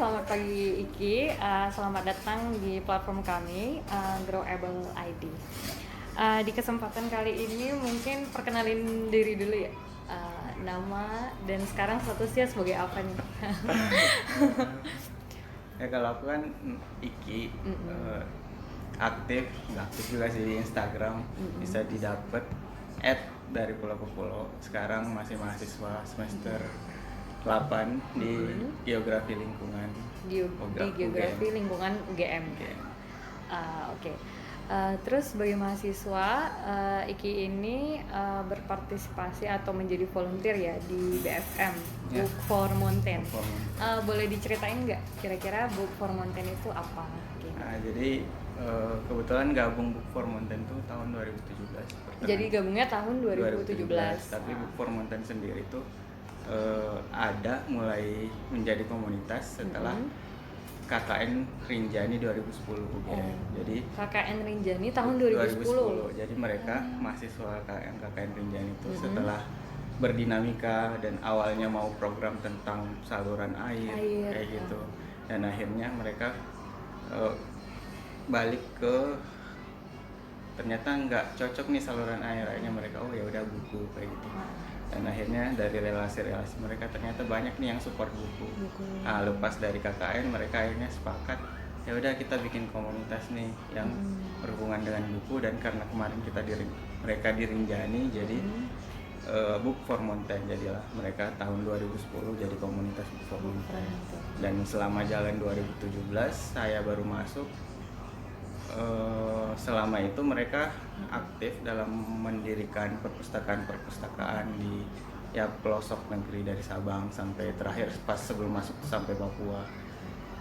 selamat pagi Iki. Selamat datang di platform kami, Growable ID. Di kesempatan kali ini mungkin perkenalin diri dulu ya. Nama dan sekarang statusnya sebagai apa nih? Ya kalau aku kan Iki, aktif, nggak aktif juga sih di Instagram. Bisa didapat dari pulau ke pulau. Sekarang masih mahasiswa semester 8 di Geografi Lingkungan. Di Geografi UGM. Lingkungan UGM. Oke. Terus sebagai mahasiswa, Iki ini berpartisipasi atau menjadi volunteer ya di BFM, Ya. Book for Mountain. Book for Mountain. Boleh diceritain nggak kira-kira Book for Mountain itu apa? Nah, jadi kebetulan gabung Book for Mountain tuh tahun 2017. Jadi gabungnya tahun 2017. Tapi Book for Mountain sendiri tuh ada mulai menjadi komunitas setelah KKN Rinjani 2010 UGM. Jadi KKN Rinjani tahun 2010. Jadi mereka mahasiswa KKN Rinjani itu setelah berdinamika dan awalnya mau program tentang saluran air. Kayak gitu. Dan akhirnya mereka balik ke ternyata nggak cocok nih saluran air. Akhirnya mereka ya udah buku kayak gitu. Dan akhirnya dari relasi-relasi mereka ternyata banyak nih yang support buku. Nah, lepas dari KKN mereka akhirnya sepakat ya udah kita bikin komunitas nih yang berhubungan dengan buku, dan karena kemarin mereka di Rinjani jadi Book for Mountain, jadilah mereka tahun 2010 jadi komunitas Book for Mountain. Dan selama jalan 2017 saya baru masuk. Selama itu mereka aktif dalam mendirikan perpustakaan di pelosok negeri dari Sabang sampai terakhir pas sebelum masuk sampai Papua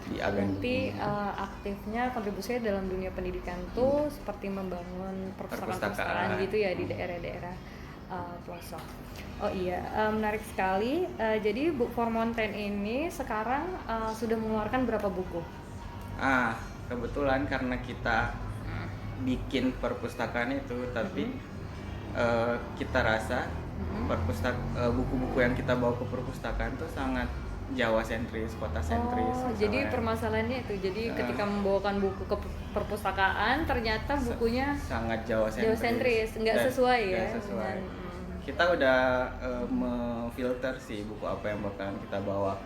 di Agan. Berarti aktifnya kontribusinya dalam dunia pendidikan tuh seperti membangun perpustakaan gitu ya di daerah-daerah pelosok. Oh iya, menarik sekali. Jadi Book for Mountain ini sekarang sudah mengeluarkan berapa buku? Kebetulan karena kita bikin perpustakaan itu, tapi kita rasa buku-buku yang kita bawa ke perpustakaan tuh sangat Jawa sentris, kota sentris. Jadi permasalahannya itu, jadi ketika membawakan buku ke perpustakaan ternyata bukunya sangat Jawa sentris, nggak sesuai ya. Sesuai. Kita udah memfilter sih buku apa yang bakalan kita bawa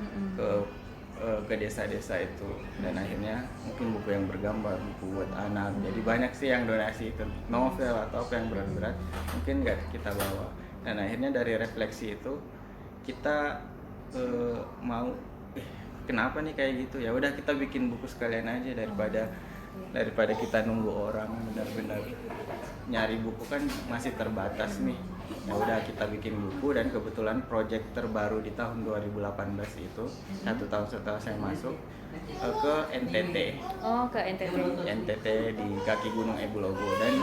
ke desa-desa itu, dan akhirnya mungkin buku yang bergambar, buku buat anak. Jadi banyak sih yang donasi ke novel atau apa yang berat-berat mungkin nggak kita bawa. Dan akhirnya dari refleksi itu kita mau kenapa nih kayak gitu, ya udah kita bikin buku sekalian aja daripada kita nunggu orang benar-benar nyari buku kan masih terbatas nih. Ya udah kita bikin buku, dan kebetulan project terbaru di tahun 2018 itu 1 tahun setelah saya masuk ke NTT. Ke NTT. NTT di kaki Gunung Ebulogo, dan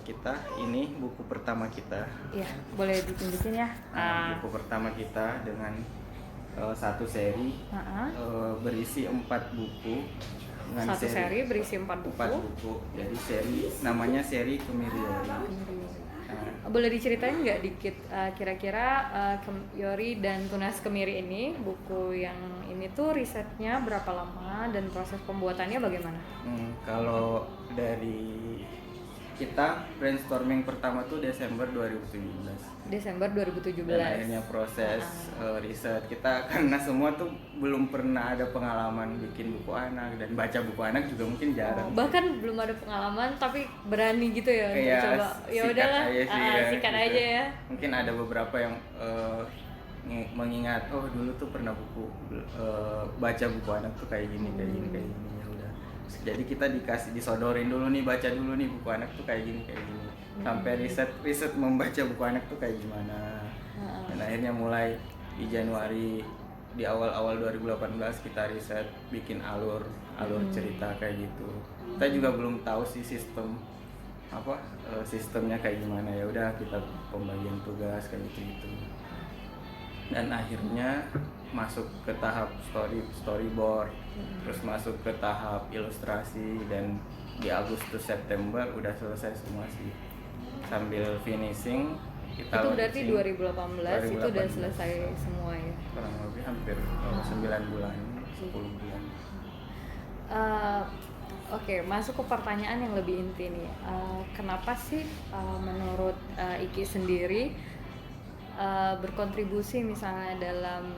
kita ini buku pertama kita. Iya, boleh ditunjukin ya. Buku pertama kita dengan satu seri berisi 4 buku. Satu seri berisi 4 buku. 4 buku. Jadi namanya seri Kemiri. Boleh diceritain nggak dikit kira-kira Yori dan Tunas Kemiri ini, buku yang ini tuh risetnya berapa lama dan proses pembuatannya bagaimana? Kalau dari kita brainstorming pertama tuh Desember 2017. Dan akhirnya proses riset kita, karena semua tuh belum pernah ada pengalaman bikin buku anak, dan baca buku anak juga mungkin jarang. Bahkan belum ada pengalaman tapi berani gitu ya untuk coba. Ya udahlah, sikat gitu aja ya. Mungkin ada beberapa yang mengingat dulu tuh pernah baca buku anak tuh kayak gini. Ya udah. Jadi kita disodorin dulu nih, baca dulu nih buku anak tuh kayak gini. Sampai riset membaca buku anak tuh kayak gimana. Dan akhirnya mulai di Januari, di awal 2018 kita riset bikin alur cerita kayak gitu. Kita juga belum tahu sih sistemnya kayak gimana. Ya udah kita pembagian tugas kayak gitu. Dan akhirnya masuk ke tahap storyboard, terus masuk ke tahap ilustrasi, dan di Agustus September udah selesai semua sih. Sambil finishing kita itu berarti 2018 itu udah selesai semua ya? Kurang lebih hampir 9 bulan sih. 10 bulan. Oke, masuk ke pertanyaan yang lebih inti nih. Kenapa sih menurut Iki sendiri berkontribusi misalnya dalam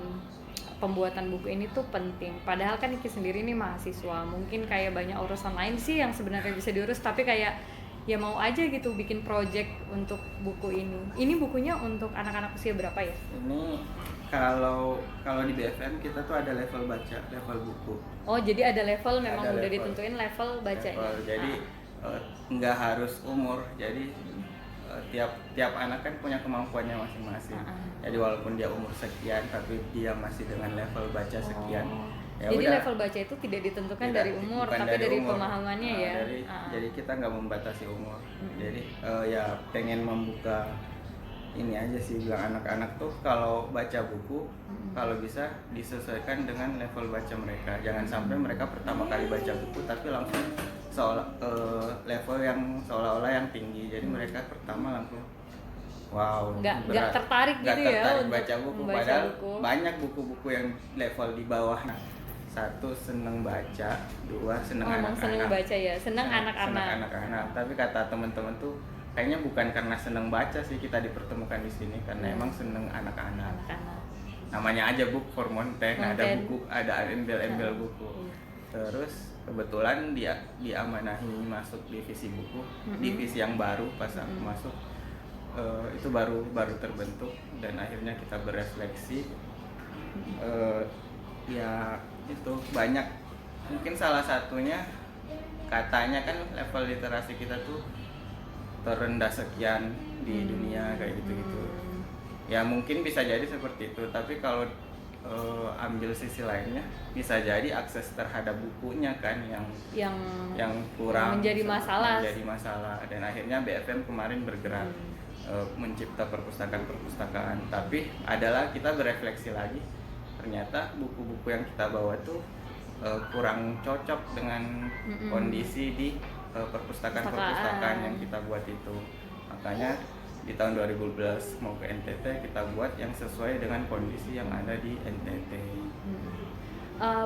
pembuatan buku ini tuh penting? Padahal kan Iki sendiri nih mahasiswa, mungkin kayak banyak urusan lain sih yang sebenarnya bisa diurus, tapi kayak ya mau aja gitu bikin project untuk buku ini. Ini bukunya untuk anak-anak usia berapa ya? Ini kalau di BFM kita tuh ada level baca, level buku. Oh, jadi ada level, memang Ada udah level. ditentuin level bacanya. Level. Jadi nggak harus umur. Jadi tiap anak kan punya kemampuannya masing-masing. Jadi walaupun dia umur sekian tapi dia masih dengan level baca sekian. Ya jadi udah, level baca itu tidak ditentukan dari umur, tapi dari umur. pemahamannya ya. Jadi kita nggak membatasi umur. Jadi ya pengen membuka ini aja sih, bilang anak-anak tuh kalau baca buku kalau bisa disesuaikan dengan level baca mereka. Jangan sampai mereka pertama kali baca buku tapi langsung level yang seolah-olah yang tinggi. Jadi mereka pertama langsung nggak tertarik gitu ya untuk baca buku. Padahal banyak buku-buku yang level di bawah. Satu, seneng baca. Dua, seneng anak-anak. Seneng baca ya, seneng anak-anak. Tapi kata teman-teman tuh kayaknya bukan karena seneng baca sih kita dipertemukan di sini, karena emang seneng anak-anak. Namanya aja book for mountain, ada buku, ada embel-embel buku. Terus kebetulan dia diamanahi masuk divisi buku, divisi yang baru pas aku masuk. Itu baru terbentuk dan akhirnya kita berefleksi. Ya itu banyak, mungkin salah satunya katanya kan level literasi kita tuh terendah sekian di dunia kayak gitu. Ya mungkin bisa jadi seperti itu, tapi kalau ambil sisi lainnya bisa jadi akses terhadap bukunya kan yang kurang, menjadi masalah. Dan akhirnya BFM kemarin bergerak mencipta perpustakaan. Tapi adalah kita berefleksi lagi, ternyata buku-buku yang kita bawa tuh kurang cocok dengan kondisi di perpustakaan yang kita buat itu. Makanya di tahun 2012 mau ke NTT kita buat yang sesuai dengan kondisi yang ada di NTT.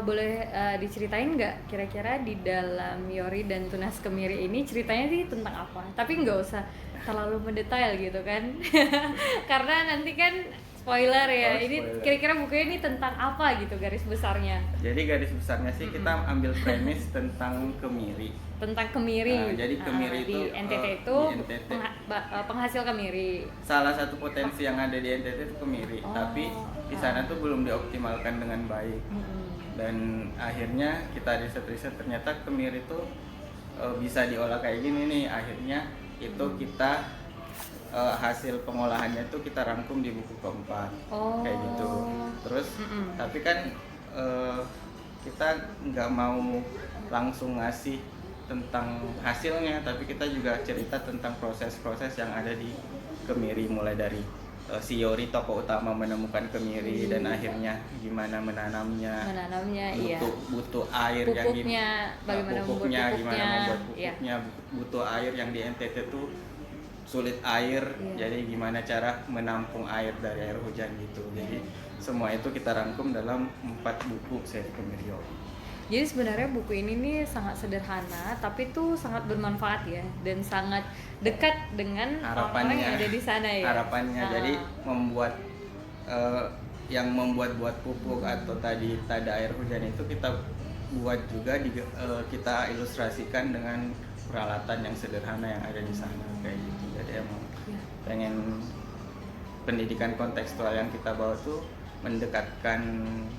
Boleh diceritain nggak kira-kira di dalam Yori dan Tunas Kemiri ini ceritanya sih tentang apa? Tapi nggak usah terlalu mendetail gitu kan. Karena nanti kan spoiler ya. Ini kira-kira bukunya ini tentang apa gitu garis besarnya? Jadi garis besarnya sih kita ambil premis tentang kemiri. Tentang kemiri. Jadi kemiri itu di NTT itu penghasil kemiri. Salah satu potensi yang ada di NTT itu kemiri, tapi di sana tuh belum dioptimalkan dengan baik. Dan akhirnya kita riset ternyata kemiri itu bisa diolah kayak gini nih. Akhirnya itu kita hasil pengolahannya itu kita rangkum di buku keempat kayak gitu. Terus tapi kan kita nggak mau langsung ngasih tentang hasilnya, tapi kita juga cerita tentang proses-proses yang ada di kemiri, mulai dari si Yori tokoh utama menemukan kemiri dan akhirnya gimana menanamnya butuh air pupuknya, gimana membuat pupuknya, butuh air yang di NTT tuh sulit air, jadi gimana cara menampung air dari air hujan gitu. Jadi semua itu kita rangkum dalam 4 buku seri Kemiri Yori. Jadi sebenarnya buku ini nih sangat sederhana, tapi tuh sangat bermanfaat ya, dan sangat dekat dengan orang-orang yang ada di sana ya. Harapannya jadi membuat yang membuat pupuk atau tadi tada air hujan itu kita buat juga kita ilustrasikan dengan peralatan yang sederhana yang ada di sana kayak gitu. Jadi emang pengen pendidikan kontekstual yang kita bawa tuh mendekatkan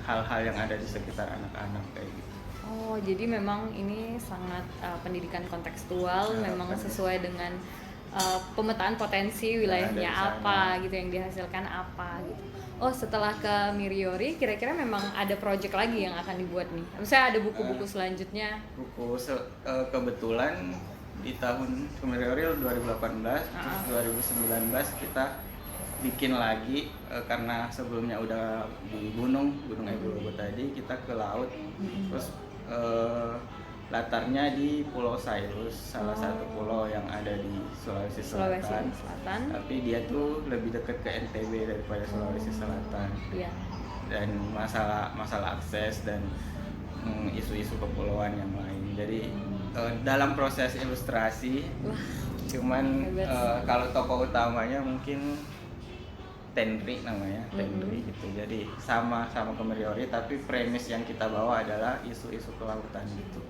hal-hal yang ada di sekitar anak-anak kayak gitu. Oh, jadi memang ini sangat pendidikan kontekstual, memang sesuai dengan pemetaan potensi wilayahnya apa gitu, yang dihasilkan apa gitu. Oh, setelah ke Miriori, kira-kira memang ada project lagi yang akan dibuat nih? Misalnya ada buku-buku selanjutnya? Kebetulan di tahun Miriori 2018, terus 2019 kita bikin lagi karena sebelumnya udah di Gunung Ebologo tadi, kita ke laut, terus latarnya di Pulau Sailus, salah satu pulau yang ada di Sulawesi Selatan. Tapi dia tuh lebih dekat ke NTB daripada Sulawesi Selatan. Dan masalah akses dan isu-isu kepulauan yang lain. Jadi dalam proses ilustrasi, cuman kalau tokoh utamanya mungkin Tenri namanya, Tenri gitu. Jadi sama Kemeriori, tapi premis yang kita bawa adalah isu-isu kelautan gitu.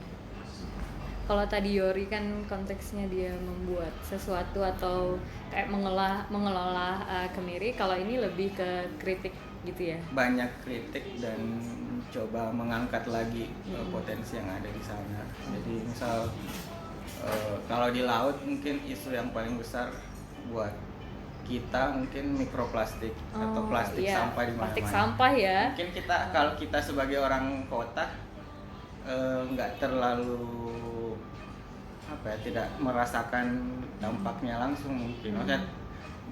Kalau tadi Yori kan konteksnya dia membuat sesuatu atau kayak mengelola kemiri, kalau ini lebih ke kritik gitu ya? Banyak kritik dan coba mengangkat lagi potensi yang ada di sana. Jadi misal kalau di laut mungkin isu yang paling besar buat kita mungkin mikroplastik atau plastik sampah di mana-mana. Plastik sampah ya. Mungkin kalau kita sebagai orang kota nggak terlalu tidak merasakan dampaknya langsung mungkin, maksudnya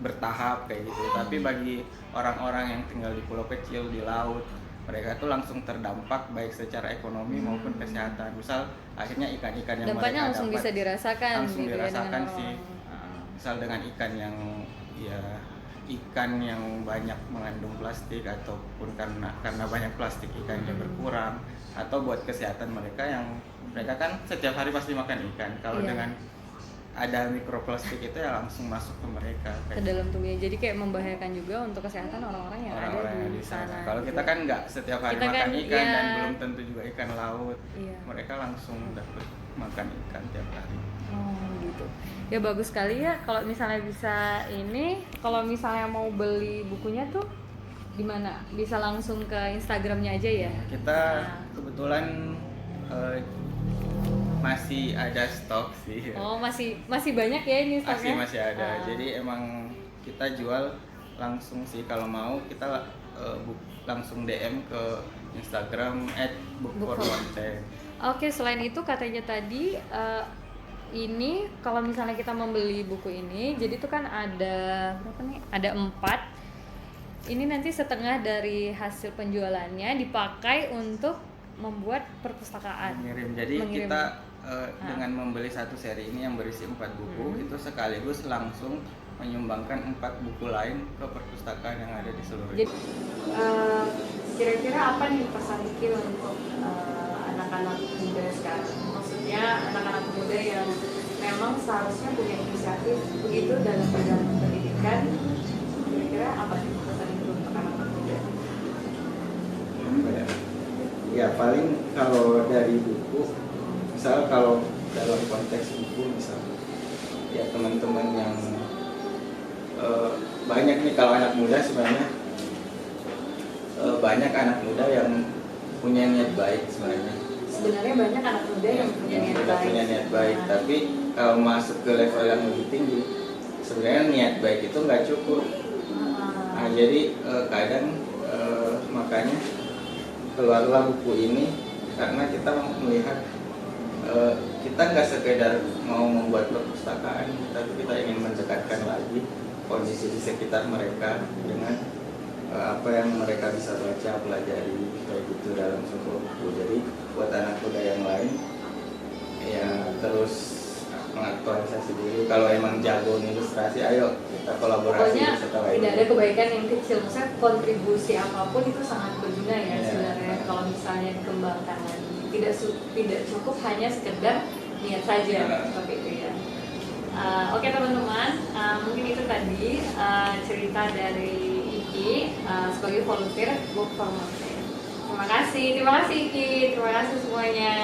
bertahap kayak gitu. Tapi bagi orang-orang yang tinggal di pulau kecil di laut, mereka tuh langsung terdampak baik secara ekonomi maupun kesehatan. Misal akhirnya ikan-ikan yang dampaknya mereka langsung dapat bisa dirasakan langsung gitu dirasakan ya, sih. Misal dengan ikan yang banyak mengandung plastik, ataupun karena banyak plastik ikannya berkurang, atau buat kesehatan mereka kan setiap hari pasti makan ikan. Kalau dengan ada mikroplastik itu ya langsung masuk ke mereka ke dalam tubuhnya, jadi kayak membahayakan juga untuk kesehatan orang-orang yang ada di sana. Kalau kita kan nggak setiap hari makan ikan dan belum tentu juga ikan laut, mereka langsung dapat makan ikan tiap hari. Gitu. Ya bagus sekali ya kalau misalnya bisa ini, kalau misalnya mau beli bukunya tuh di mana? Bisa langsung ke Instagramnya aja ya? Kita kebetulan masih ada stok sih. Masih banyak ya ini stoknya? Masih ada. Jadi emang kita jual langsung sih, kalau mau kita langsung DM ke Instagram @bookformonte. Oke, selain itu katanya tadi ini kalau misalnya kita membeli buku ini, jadi itu kan ada berapa nih? Ada 4. Ini nanti setengah dari hasil penjualannya dipakai untuk membuat perpustakaan. Jadi kita dengan membeli satu seri ini yang berisi 4 buku, itu sekaligus langsung menyumbangkan 4 buku lain ke perpustakaan yang ada di seluruh Indonesia. Kira-kira apa nih pesan Iki untuk anak-anak muda sekarang? Maksudnya anak-anak muda yang memang seharusnya punya inisiatif begitu dalam bidang pendidikan. Kira-kira apa sih pesan itu untuk anak-anak muda? Ya paling kalau dari buku, misal kalau dalam konteks buku, misal ya teman-teman yang banyak nih, kalau anak muda sebenarnya banyak anak muda yang punya niat baik sebenarnya. Sebenarnya banyak anak muda yang punya niat baik. Tapi kalau masuk ke level yang lebih tinggi, sebenarnya niat baik itu nggak cukup. Nah, jadi kadang makanya keluarlah buku ini, karena kita melihat kita nggak sekedar mau membuat perpustakaan, tapi kita ingin mendekatkan lagi kondisi di sekitar mereka dengan apa yang mereka bisa baca, pelajari kayak gitu dalam sebuah buku. Jadi buat anak muda yang lain ya terus mengaktualisasi diri. Kalau emang jago ilustrasi, ayo kita kolaborasi. Pokoknya tidak ada kebaikan yang kecil, maksudnya kontribusi apapun itu sangat berguna ya sebenarnya. Kalau misalnya dikembangkan lagi, tidak cukup hanya sekedar niat saja seperti itu ya. Oke teman-teman, mungkin itu tadi cerita dari Iki sebagai volunteer Book for Monte. Terima kasih Iki, terima kasih semuanya.